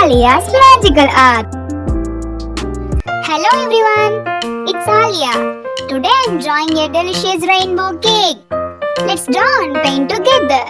Alia's magical art. Hello everyone, it's Alia. Today I'm drawing a delicious rainbow cake. Let's draw and paint together.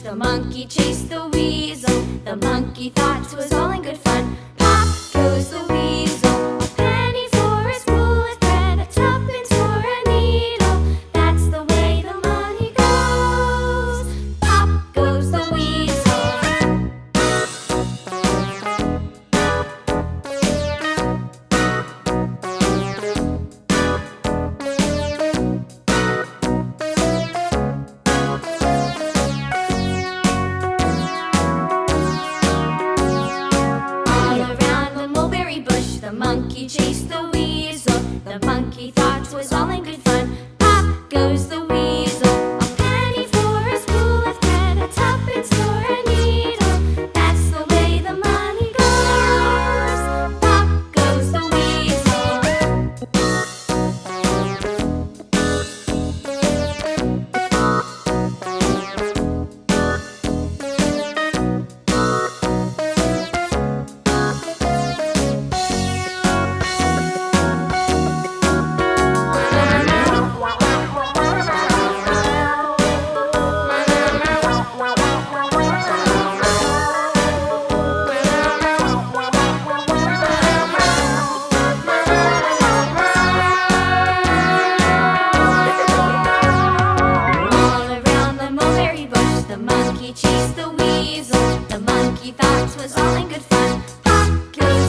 The monkey chased the weasel. The monkey thought it was all in good fun. Pop goes the weasel. A penny for a spool of thread, a tuppence for a needle. That's the way the money goes. Pop goes the weasel. The monkey chased the weasel. The monkey thought it was all in good fun. Pop goes the weasel. A penny for a spool of thread, a tuppence for a needle. That's the way the money goes. Pop goes the weasel. The monkey chased the weasel. The monkey thought it was all in good fun. Pop goes